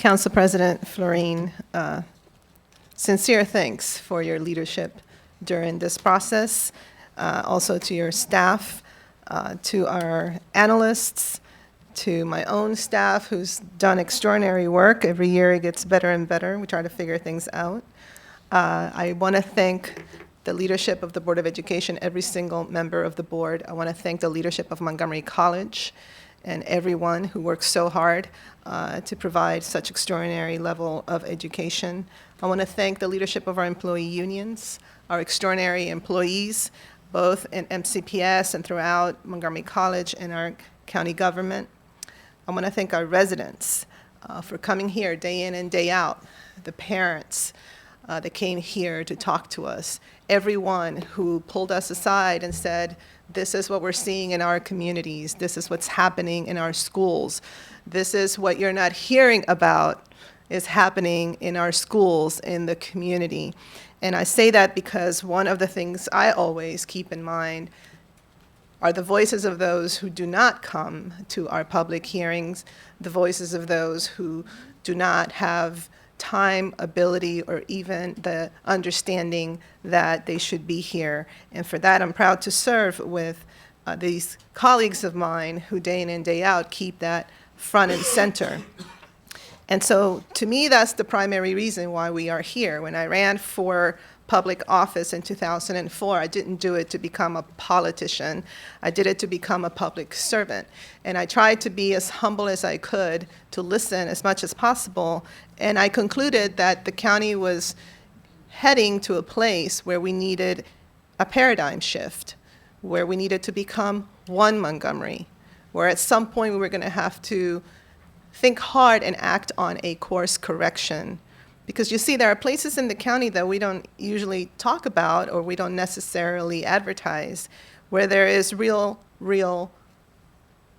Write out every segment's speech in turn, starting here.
Council President Florine, sincere thanks for your leadership during this process, also to your staff, to our analysts, to my own staff who's done extraordinary work. Every year it gets better and better. We try to figure things out. I want to thank the leadership of the Board of Education, every single member of the board. I want to thank the leadership of Montgomery College and everyone who works so hard to provide such extraordinary level of education. I want to thank the leadership of our employee unions, our extraordinary employees, both in MCPS and throughout Montgomery College and our county government. I want to thank our residents for coming here day in and day out, the parents that came here to talk to us, everyone who pulled us aside and said, this is what we're seeing in our communities, this is what's happening in our schools, this is what you're not hearing about is happening in our schools, in the community. And I say that because one of the things I always keep in mind are the voices of those who do not come to our public hearings, the voices of those who do not have time, ability, or even the understanding that they should be here. And for that, I'm proud to serve with these colleagues of mine who day in and day out keep that front and center. And so to me, that's the primary reason why we are here. When I ran for public office in 2004, I didn't do it to become a politician. I did it to become a public servant. And I tried to be as humble as I could, to listen as much as possible. And I concluded that the county was heading to a place where we needed a paradigm shift, where we needed to become one Montgomery, where at some point we were going to have to think hard and act on a course correction. Because you see, there are places in the county that we don't usually talk about or we don't necessarily advertise, where there is real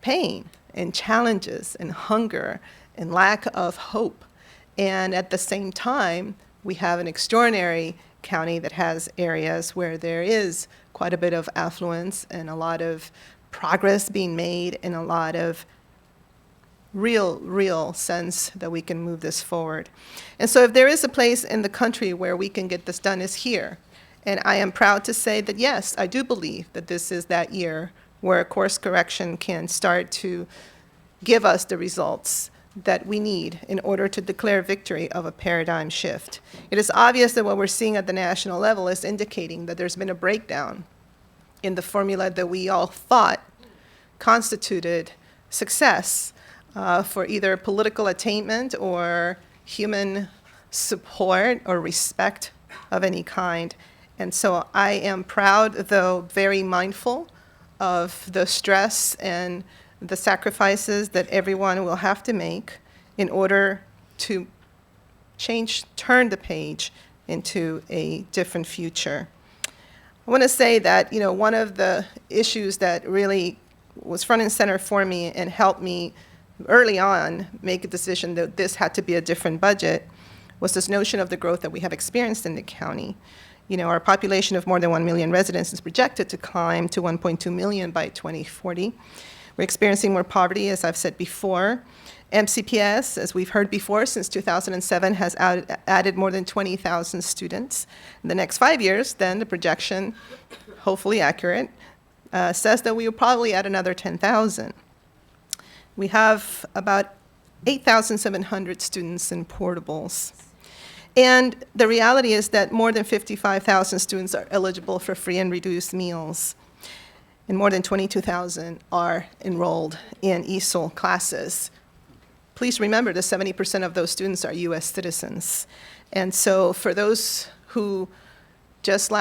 pain and challenges and hunger and lack of hope. And at the same time, we have an extraordinary county that has areas where there is quite a bit of affluence and a lot of progress being made and a lot of real sense that we can move this forward. And so if there is a place in the country where we can get this done, is here. And I am proud to say that yes, I do believe that this is that year where a course correction can start to give us the results that we need in order to declare victory of a paradigm shift. It is obvious that what we're seeing at the national level is indicating that there's been a breakdown in the formula that we all thought constituted success for either political attainment or human support or respect of any kind. And so I am proud, though very mindful of the stress and the sacrifices that everyone will have to make in order to turn the page into a different future. I want to say that, one of the issues that really was front and center for me and helped me early on make a decision that this had to be a different budget was this notion of the growth that we have experienced in the county. Our population of more than 1 million residents is projected to climb to 1.2 million by 2040. We're experiencing more poverty, as I've said before. MCPS, as we've heard before, since 2007 has added more than 20,000 students. In the next 5 years, then the projection, hopefully accurate, says that we will probably add another 10,000. We have about 8,700 students in portables. And the reality is that more than 55,000 students are eligible for free and reduced meals. And more than 22,000 are enrolled in ESOL classes. Please remember that 70% of those students are US citizens. And so for those who just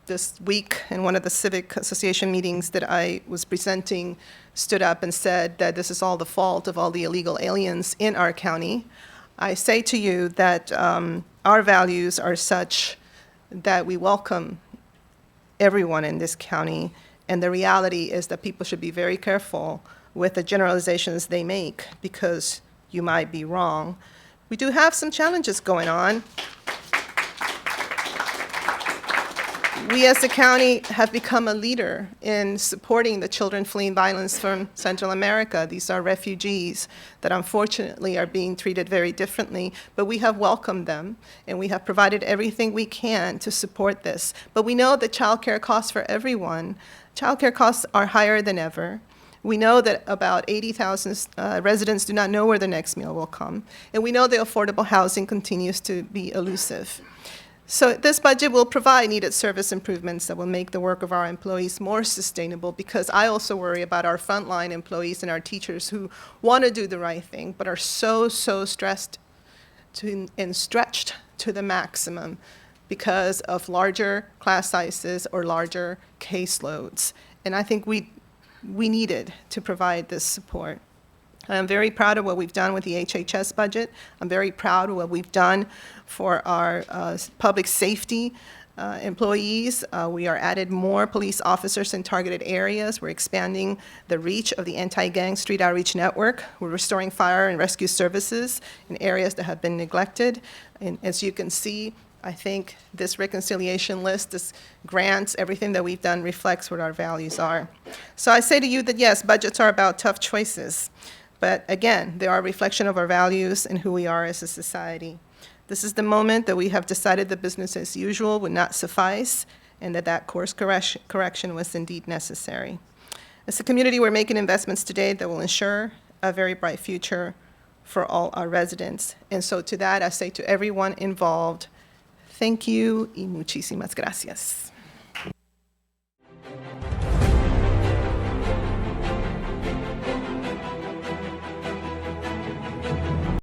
this week in one of the civic association meetings that I was presenting stood up and said that this is all the fault of all the illegal aliens in our county, I say to you that our values are such that we welcome everyone in this county, and the reality is that people should be very careful with the generalizations they make because you might be wrong. We do have some challenges going on. We as a county have become a leader in supporting the children fleeing violence from Central America. These are refugees that unfortunately are being treated very differently, but we have welcomed them and we have provided everything we can to support this. But we know that childcare costs for everyone, childcare costs are higher than ever. We know that about 80,000 residents do not know where their next meal will come. And we know that affordable housing continues to be elusive. So this budget will provide needed service improvements that will make the work of our employees more sustainable, because I also worry about our frontline employees and our teachers who want to do the right thing but are so stressed and stretched to the maximum because of larger class sizes or larger caseloads. And I think we needed to provide this support. I'm very proud of what we've done with the HHS budget. I'm very proud of what we've done for our public safety employees. We are added more police officers in targeted areas. We're expanding the reach of the anti-gang street outreach network. We're restoring fire and rescue services in areas that have been neglected. And as you can see, I think this reconciliation list, this grants, everything that we've done reflects what our values are. So I say to you that yes, budgets are about tough choices. But again, they are a reflection of our values and who we are as a society. This is the moment that we have decided that business as usual would not suffice, and that course correction was indeed necessary. As a community, we're making investments today that will ensure a very bright future for all our residents. And so to that, I say to everyone involved, thank you y muchísimas gracias.